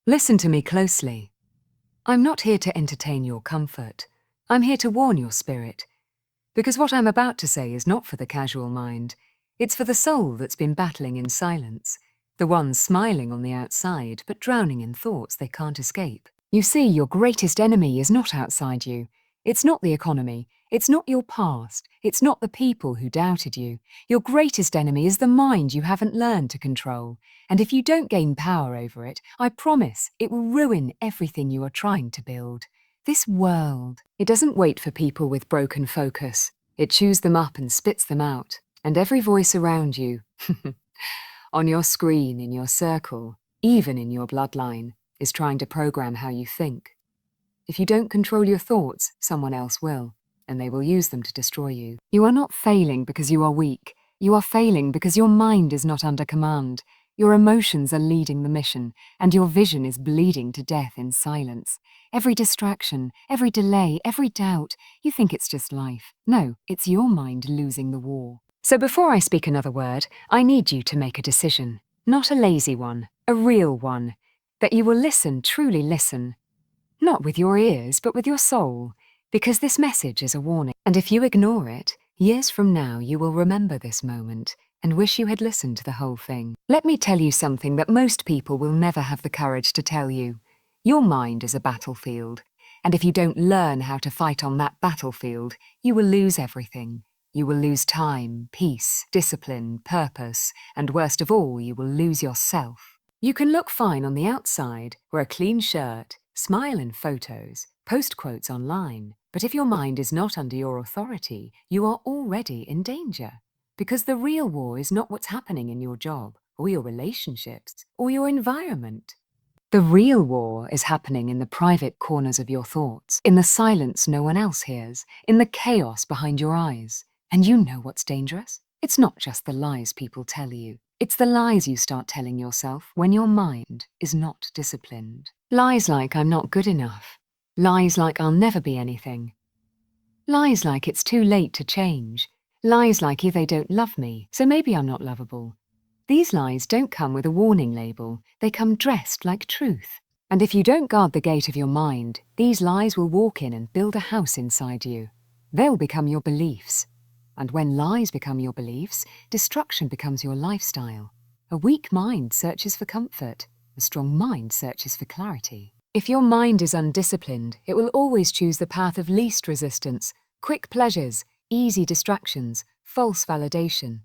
Listen to me closely. I'm not here to entertain your comfort. I'm here to warn your spirit. Because what I'm about to say is not for the casual mind. It's for the soul that's been battling in silence. The one smiling on the outside, but drowning in thoughts they can't escape. You see, your greatest enemy is not outside you. It's not the economy. It's not your past. It's not the people who doubted you. Your greatest enemy is the mind you haven't learned to control. And if you don't gain power over it, I promise it will ruin everything you are trying to build. This world, it doesn't wait for people with broken focus. It chews them up and spits them out. And every voice around you, on your screen, in your circle, even in your bloodline, is trying to program how you think. If you don't control your thoughts, someone else will, and they will use them to destroy you. You are not failing because you are weak. You are failing because your mind is not under command. Your emotions are leading the mission, and your vision is bleeding to death in silence. Every distraction, every delay, every doubt, you think it's just life. No, it's your mind losing the war. So before I speak another word, I need you to make a decision. Not a lazy one, a real one. That you will listen, truly listen. Not with your ears, but with your soul. Because this message is a warning. And if you ignore it, years from now you will remember this moment and wish you had listened to the whole thing. Let me tell you something that most people will never have the courage to tell you. Your mind is a battlefield. And if you don't learn how to fight on that battlefield, you will lose everything. You will lose time, peace, discipline, purpose, and worst of all, you will lose yourself. You can look fine on the outside, wear a clean shirt, smile in photos, post quotes online, but if your mind is not under your authority, you are already in danger. Because the real war is not what's happening in your job, or your relationships, or your environment. The real war is happening in the private corners of your thoughts, in the silence no one else hears, in the chaos behind your eyes. And you know what's dangerous? It's not just the lies people tell you. It's the lies you start telling yourself when your mind is not disciplined. Lies like I'm not good enough. Lies like I'll never be anything. Lies like it's too late to change. Lies like if they don't love me, so maybe I'm not lovable. These lies don't come with a warning label. They come dressed like truth. And if you don't guard the gate of your mind, these lies will walk in and build a house inside you. They'll become your beliefs. And when lies become your beliefs, destruction becomes your lifestyle. A weak mind searches for comfort. A strong mind searches for clarity. If your mind is undisciplined, it will always choose the path of least resistance, quick pleasures, easy distractions, false validation.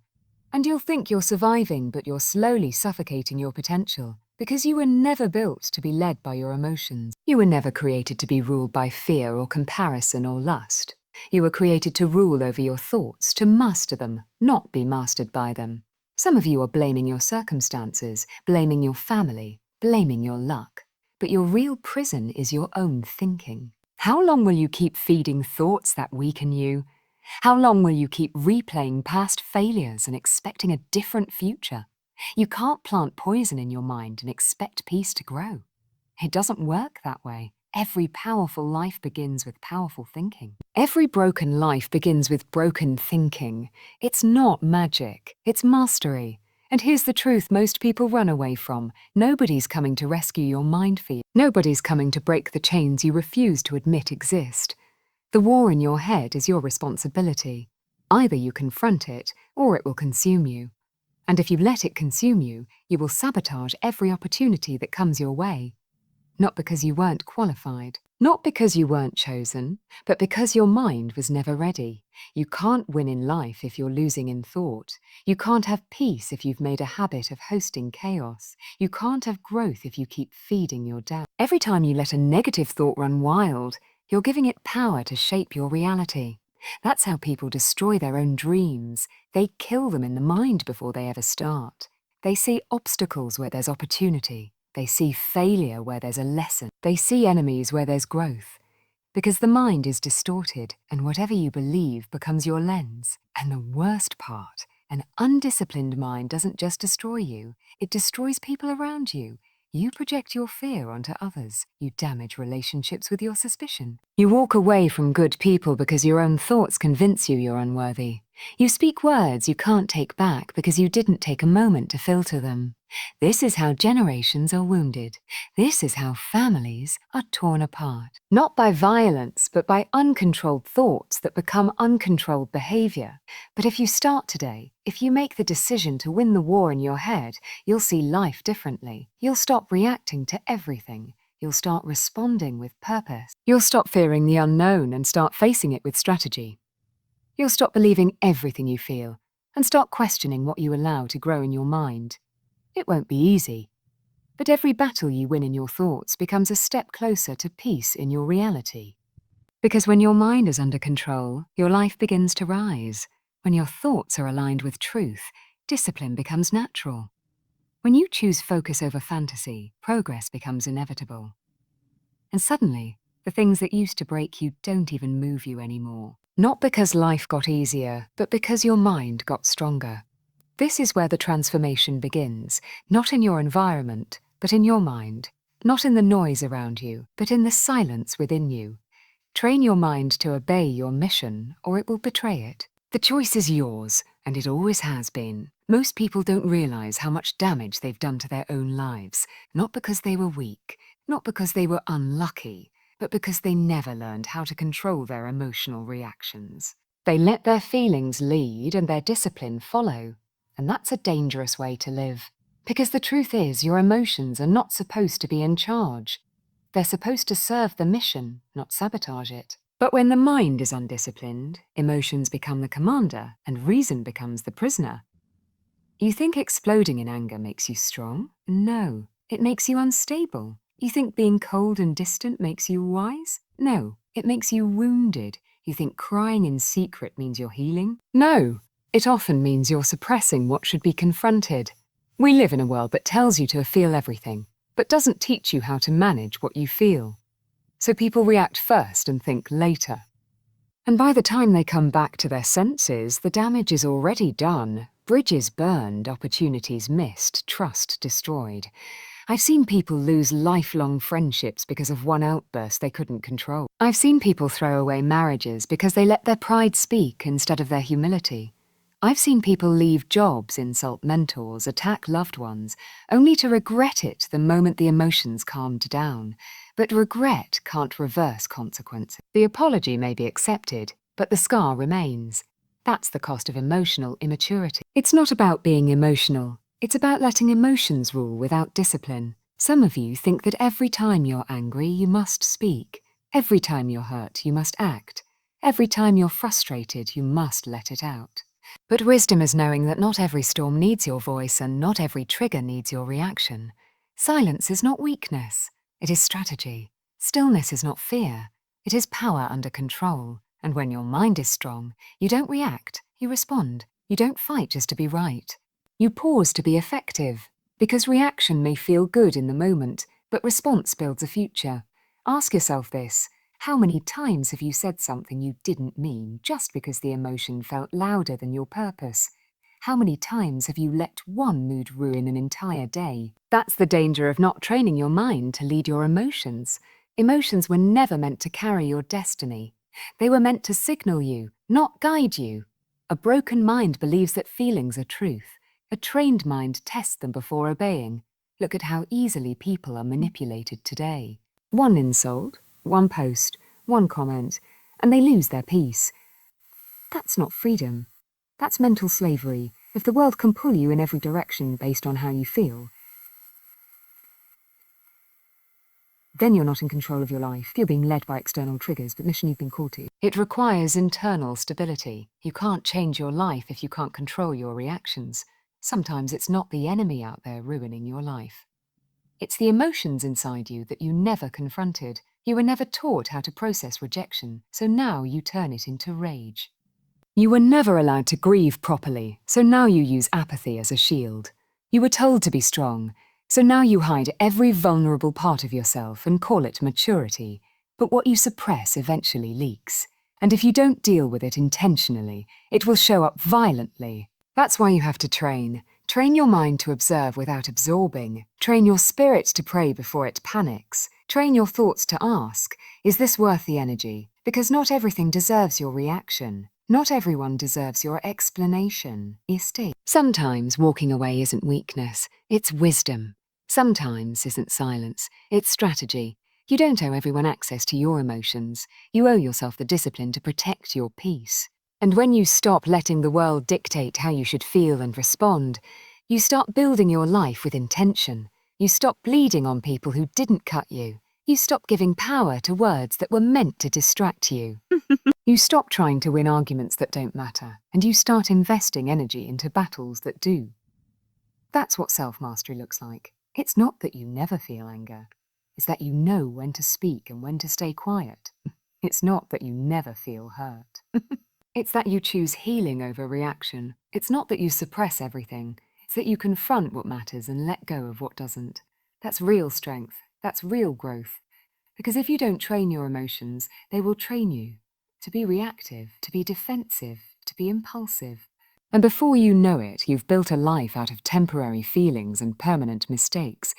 And you'll think you're surviving, but you're slowly suffocating your potential, because you were never built to be led by your emotions. You were never created to be ruled by fear or comparison or lust. You were created to rule over your thoughts, to master them, not be mastered by them. Some of you are blaming your circumstances, blaming your family, blaming your luck. But your real prison is your own thinking. How long will you keep feeding thoughts that weaken you? How long will you keep replaying past failures and expecting a different future? You can't plant poison in your mind and expect peace to grow. It doesn't work that way. Every powerful life begins with powerful thinking. Every broken life begins with broken thinking. It's not magic, it's mastery. And here's the truth most people run away from. Nobody's coming to rescue your mind field. Nobody's coming to break the chains you refuse to admit exist. The war in your head is your responsibility. Either you confront it, or it will consume you. And if you let it consume you, you will sabotage every opportunity that comes your way. Not because you weren't qualified, not because you weren't chosen, but because your mind was never ready. You can't win in life if you're losing in thought. You can't have peace if you've made a habit of hosting chaos. You can't have growth if you keep feeding your doubt. Every time you let a negative thought run wild, you're giving it power to shape your reality. That's how people destroy their own dreams. They kill them in the mind before they ever start. They see obstacles where there's opportunity. They see failure where there's a lesson. They see enemies where there's growth. Because the mind is distorted, and whatever you believe becomes your lens. And the worst part, an undisciplined mind doesn't just destroy you, it destroys people around you. You project your fear onto others. You damage relationships with your suspicion. You walk away from good people because your own thoughts convince you you're unworthy. You speak words you can't take back because you didn't take a moment to filter them. This is how generations are wounded. This is how families are torn apart. Not by violence, but by uncontrolled thoughts that become uncontrolled behavior. But if you start today, if you make the decision to win the war in your head, you'll see life differently. You'll stop reacting to everything. You'll start responding with purpose. You'll stop fearing the unknown and start facing it with strategy. You'll stop believing everything you feel and start questioning what you allow to grow in your mind. It won't be easy, but every battle you win in your thoughts becomes a step closer to peace in your reality. Because when your mind is under control, your life begins to rise. When your thoughts are aligned with truth, discipline becomes natural. When you choose focus over fantasy, progress becomes inevitable. And suddenly, the things that used to break you don't even move you anymore. Not because life got easier, but because your mind got stronger. This is where the transformation begins, not in your environment, but in your mind. Not in the noise around you, but in the silence within you. Train your mind to obey your mission, or it will betray it. The choice is yours, and it always has been. Most people don't realize how much damage they've done to their own lives, not because they were weak, not because they were unlucky, but because they never learned how to control their emotional reactions. They let their feelings lead and their discipline follow. And that's a dangerous way to live. Because the truth is, your emotions are not supposed to be in charge. They're supposed to serve the mission, not sabotage it. But when the mind is undisciplined, emotions become the commander and reason becomes the prisoner. You think exploding in anger makes you strong? No, it makes you unstable. You think being cold and distant makes you wise? No, it makes you wounded. You think crying in secret means you're healing? No. It often means you're suppressing what should be confronted. We live in a world that tells you to feel everything, but doesn't teach you how to manage what you feel. So people react first and think later. And by the time they come back to their senses, the damage is already done. Bridges burned, opportunities missed, trust destroyed. I've seen people lose lifelong friendships because of one outburst they couldn't control. I've seen people throw away marriages because they let their pride speak instead of their humility. I've seen people leave jobs, insult mentors, attack loved ones, only to regret it the moment the emotions calmed down. But regret can't reverse consequences. The apology may be accepted, but the scar remains. That's the cost of emotional immaturity. It's not about being emotional. It's about letting emotions rule without discipline. Some of you think that every time you're angry, you must speak. Every time you're hurt, you must act. Every time you're frustrated, you must let it out. But wisdom is knowing that not every storm needs your voice and not every trigger needs your reaction. Silence is not weakness. It is strategy. Stillness is not fear. It is power under control. And when your mind is strong, you don't react, you respond. You don't fight just to be right. You pause to be effective. Because reaction may feel good in the moment, but response builds a future. Ask yourself this. How many times have you said something you didn't mean just because the emotion felt louder than your purpose? How many times have you let one mood ruin an entire day? That's the danger of not training your mind to lead your emotions. Emotions were never meant to carry your destiny. They were meant to signal you, not guide you. A broken mind believes that feelings are truth. A trained mind tests them before obeying. Look at how easily people are manipulated today. One insult, one post, one comment, and they lose their peace. That's not freedom. That's mental slavery. If the world can pull you in every direction based on how you feel, then you're not in control of your life. You're being led by external triggers, but mission you've been called to. It requires internal stability. You can't change your life if you can't control your reactions. Sometimes it's not the enemy out there ruining your life. It's the emotions inside you that you never confronted. You were never taught how to process rejection, so now you turn it into rage. You were never allowed to grieve properly, so now you use apathy as a shield. You were told to be strong, so now you hide every vulnerable part of yourself and call it maturity. But what you suppress eventually leaks. And if you don't deal with it intentionally, it will show up violently. That's why you have to train. Train your mind to observe without absorbing. Train your spirit to pray before it panics. Train your thoughts to ask, is this worth the energy? Because not everything deserves your reaction. Not everyone deserves your explanation. Sometimes walking away isn't weakness, it's wisdom. Sometimes isn't silence, it's strategy. You don't owe everyone access to your emotions. You owe yourself the discipline to protect your peace. And when you stop letting the world dictate how you should feel and respond, you start building your life with intention. You stop bleeding on people who didn't cut you. You stop giving power to words that were meant to distract you. You stop trying to win arguments that don't matter, and you start investing energy into battles that do. That's what self-mastery looks like. It's not that you never feel anger. It's that you know when to speak and when to stay quiet. It's not that you never feel hurt. It's that you choose healing over reaction. It's not that you suppress everything. It's that you confront what matters and let go of what doesn't. That's real strength. That's real growth. Because if you don't train your emotions, they will train you to be reactive, to be defensive, to be impulsive. And before you know it, you've built a life out of temporary feelings and permanent mistakes.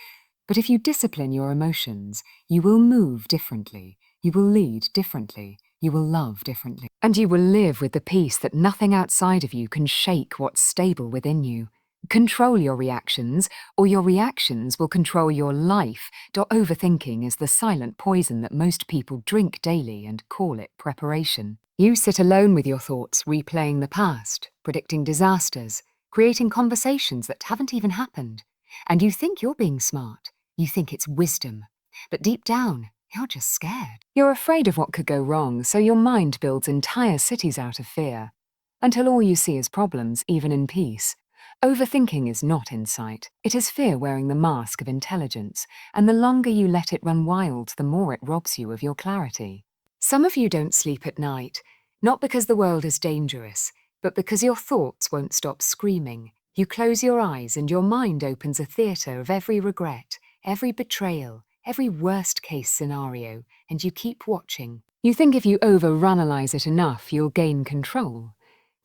But if you discipline your emotions, you will move differently, you will lead differently, you will love differently. And you will live with the peace that nothing outside of you can shake what's stable within you. Control your reactions, or your reactions will control your life. Overthinking is the silent poison that most people drink daily and call it preparation. You sit alone with your thoughts, replaying the past, predicting disasters, creating conversations that haven't even happened. And you think you're being smart. You think it's wisdom. But deep down, you're just scared. You're afraid of what could go wrong, so your mind builds entire cities out of fear, until all you see is problems, even in peace. Overthinking is not insight. It is fear wearing the mask of intelligence, and the longer you let it run wild, the more it robs you of your clarity. Some of you don't sleep at night, not because the world is dangerous, but because your thoughts won't stop screaming. You close your eyes and your mind opens a theatre of every regret, every betrayal, every worst-case scenario, and you keep watching. You think if you overanalyze it enough, you'll gain control.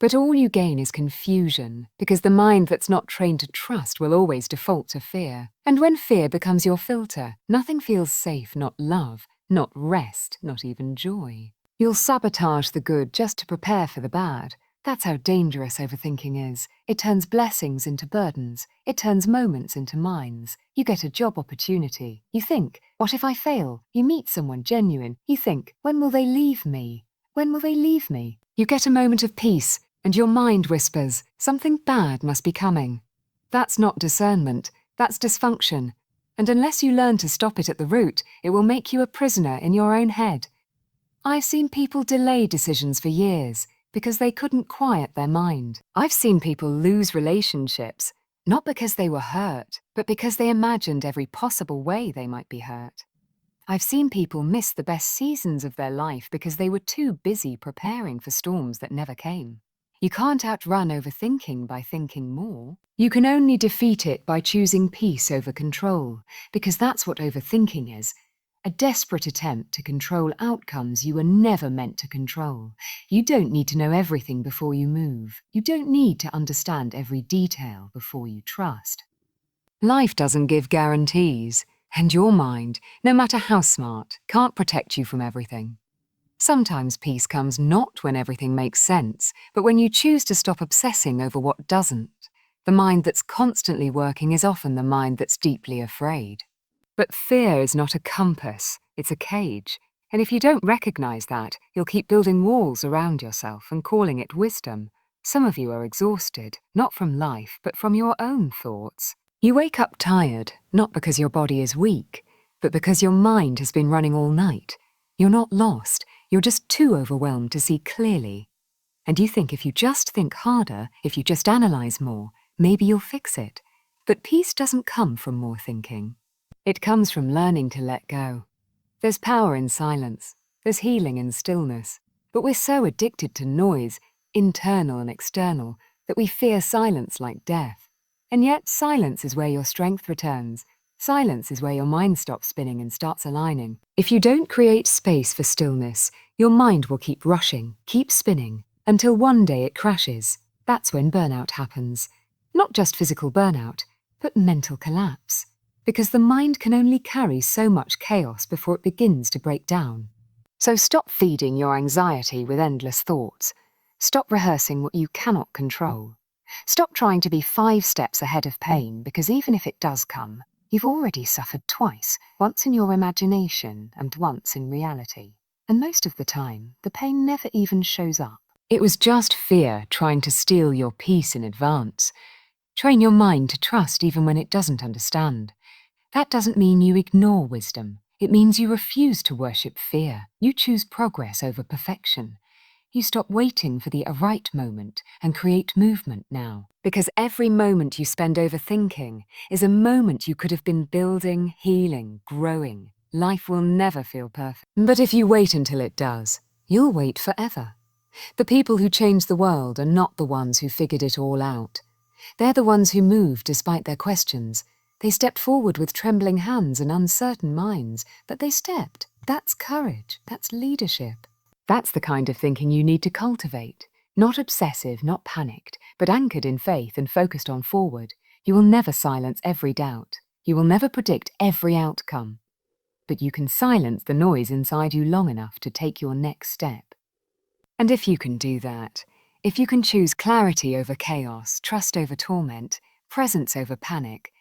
But all you gain is confusion, because the mind that's not trained to trust will always default to fear. And when fear becomes your filter, nothing feels safe, not love, not rest, not even joy. You'll sabotage the good just to prepare for the bad. That's how dangerous overthinking is. It turns blessings into burdens. It turns moments into mines. You get a job opportunity. You think, what if I fail? You meet someone genuine. You think, when will they leave me? When will they leave me? You get a moment of peace, and your mind whispers, something bad must be coming. That's not discernment, that's dysfunction. And unless you learn to stop it at the root, it will make you a prisoner in your own head. I've seen people delay decisions for years because they couldn't quiet their mind. I've seen people lose relationships, not because they were hurt, but because they imagined every possible way they might be hurt. I've seen people miss the best seasons of their life because they were too busy preparing for storms that never came. You can't outrun overthinking by thinking more. You can only defeat it by choosing peace over control, because that's what overthinking is. A desperate attempt to control outcomes you were never meant to control. You don't need to know everything before you move. You don't need to understand every detail before you trust. Life doesn't give guarantees, and your mind, no matter how smart, can't protect you from everything. Sometimes peace comes not when everything makes sense, but when you choose to stop obsessing over what doesn't. The mind that's constantly working is often the mind that's deeply afraid. But fear is not a compass, it's a cage. And if you don't recognize that, you'll keep building walls around yourself and calling it wisdom. Some of you are exhausted, not from life, but from your own thoughts. You wake up tired, not because your body is weak, but because your mind has been running all night. You're not lost, you're just too overwhelmed to see clearly. And you think if you just think harder, if you just analyze more, maybe you'll fix it. But peace doesn't come from more thinking. It comes from learning to let go. There's power in silence. There's healing in stillness. But we're so addicted to noise, internal and external, that we fear silence like death. And yet silence is where your strength returns. Silence is where your mind stops spinning and starts aligning. If you don't create space for stillness, your mind will keep rushing, keep spinning, until one day it crashes. That's when burnout happens. Not just physical burnout, but mental collapse. Because the mind can only carry so much chaos before it begins to break down. So stop feeding your anxiety with endless thoughts. Stop rehearsing what you cannot control. Stop trying to be 5 steps ahead of pain, because even if it does come, you've already suffered twice, once in your imagination and once in reality. And most of the time, the pain never even shows up. It was just fear trying to steal your peace in advance. Train your mind to trust even when it doesn't understand. That doesn't mean you ignore wisdom. It means you refuse to worship fear. You choose progress over perfection. You stop waiting for the right moment and create movement now. Because every moment you spend overthinking is a moment you could have been building, healing, growing. Life will never feel perfect. But if you wait until it does, you'll wait forever. The people who change the world are not the ones who figured it all out. They're the ones who moved despite their questions. They stepped forward with trembling hands and uncertain minds, but they stepped. That's courage. That's leadership. That's the kind of thinking you need to cultivate. Not obsessive, not panicked, but anchored in faith and focused on forward. You will never silence every doubt. You will never predict every outcome. But you can silence the noise inside you long enough to take your next step. And if you can do that, if you can choose clarity over chaos, trust over torment, presence over panic,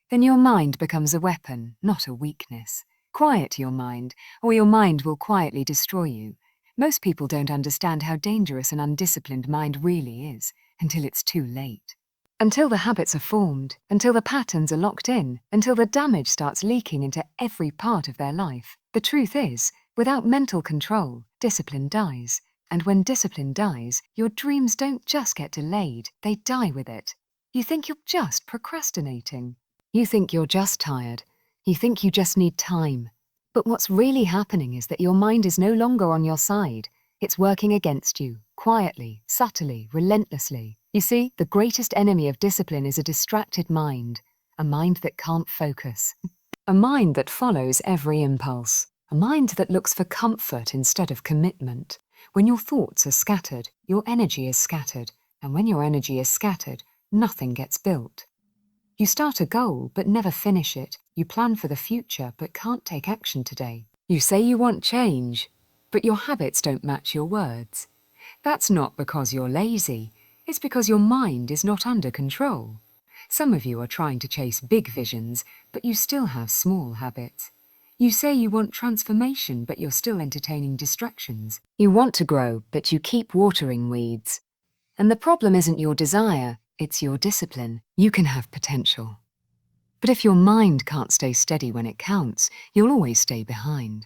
then your mind becomes a weapon, not a weakness. Quiet your mind, or your mind will quietly destroy you. Most people don't understand how dangerous an undisciplined mind really is until it's too late. Until the habits are formed, until the patterns are locked in, until the damage starts leaking into every part of their life. The truth is, without mental control, discipline dies. And when discipline dies, your dreams don't just get delayed, they die with it. You think you're just procrastinating. You think you're just tired. You think you just need time. But what's really happening is that your mind is no longer on your side. It's working against you, quietly, subtly, relentlessly. You see, the greatest enemy of discipline is a distracted mind, a mind that can't focus, a mind that follows every impulse, a mind that looks for comfort instead of commitment. When your thoughts are scattered, your energy is scattered, and when your energy is scattered, nothing gets built. You start a goal but never finish it. You plan for the future but can't take action today. You say you want change, but your habits don't match your words. That's not because you're lazy, it's because your mind is not under control. Some of you are trying to chase big visions, but you still have small habits. You say you want transformation, but you're still entertaining distractions. You want to grow, but you keep watering weeds. And the problem isn't your desire, it's your discipline. You can have potential. But if your mind can't stay steady when it counts, you'll always stay behind.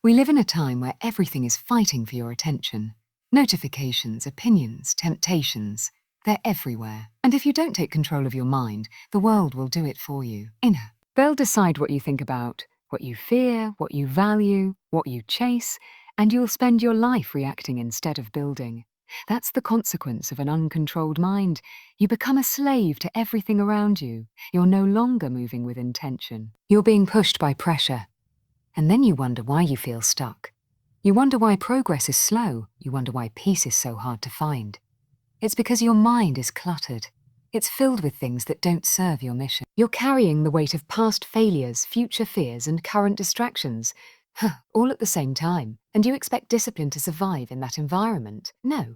We live in a time where everything is fighting for your attention. Notifications, opinions, temptations, they're everywhere. And if you don't take control of your mind, the world will do it for you. They'll decide what you think about, what you fear, what you value, what you chase, and you'll spend your life reacting instead of building. That's the consequence of an uncontrolled mind. You become a slave to everything around you. You're no longer moving with intention. You're being pushed by pressure. And then you wonder why you feel stuck. You wonder why progress is slow. You wonder why peace is so hard to find. It's because your mind is cluttered. It's filled with things that don't serve your mission. You're carrying the weight of past failures, future fears, and current distractions, all at the same time. And you expect discipline to survive in that environment? No.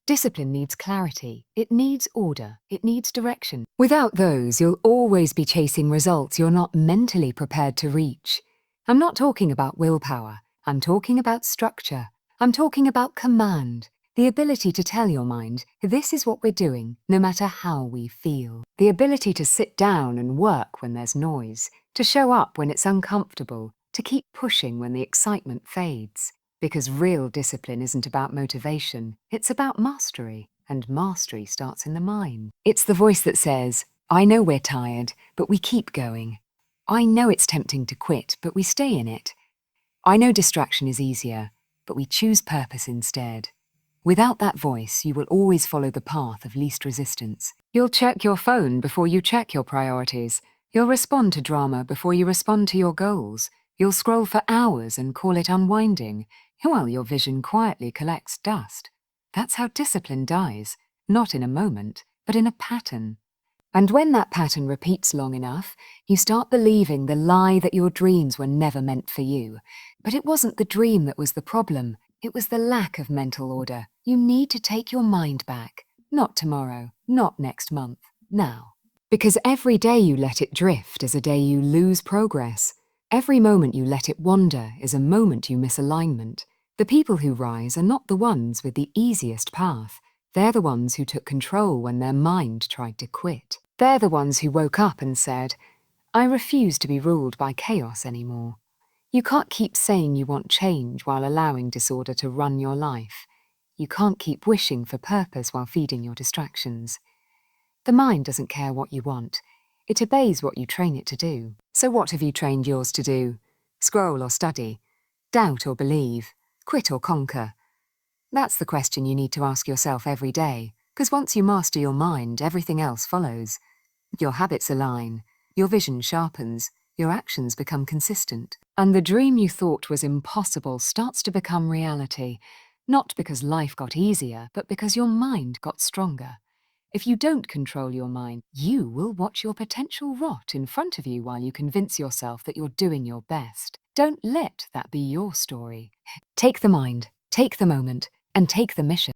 Discipline needs clarity. It needs order. It needs direction. Without those, you'll always be chasing results you're not mentally prepared to reach. I'm not talking about willpower. I'm talking about structure. I'm talking about command. The ability to tell your mind, this is what we're doing, no matter how we feel. The ability to sit down and work when there's noise, to show up when it's uncomfortable, to keep pushing when the excitement fades. Because real discipline isn't about motivation, it's about mastery, and mastery starts in the mind. It's the voice that says, I know we're tired, but we keep going. I know it's tempting to quit, but we stay in it. I know distraction is easier, but we choose purpose instead. Without that voice, you will always follow the path of least resistance. You'll check your phone before you check your priorities. You'll respond to drama before you respond to your goals. You'll scroll for hours and call it unwinding, while your vision quietly collects dust. That's how discipline dies, not in a moment, but in a pattern. And when that pattern repeats long enough, you start believing the lie that your dreams were never meant for you. But it wasn't the dream that was the problem. It was the lack of mental order. You need to take your mind back. Not tomorrow, not next month, now. Because every day you let it drift is a day you lose progress. Every moment you let it wander is a moment you miss alignment. The people who rise are not the ones with the easiest path. They're the ones who took control when their mind tried to quit. They're the ones who woke up and said, I refuse to be ruled by chaos anymore. You can't keep saying you want change while allowing disorder to run your life. You can't keep wishing for purpose while feeding your distractions. The mind doesn't care what you want. It obeys what you train it to do. So what have you trained yours to do? Scroll or study? Doubt or believe? Quit or conquer? That's the question you need to ask yourself every day, because once you master your mind, everything else follows. Your habits align, your vision sharpens, your actions become consistent. And the dream you thought was impossible starts to become reality, not because life got easier, but because your mind got stronger. If you don't control your mind, you will watch your potential rot in front of you while you convince yourself that you're doing your best. Don't let that be your story. Take the mind, take the moment, and take the mission.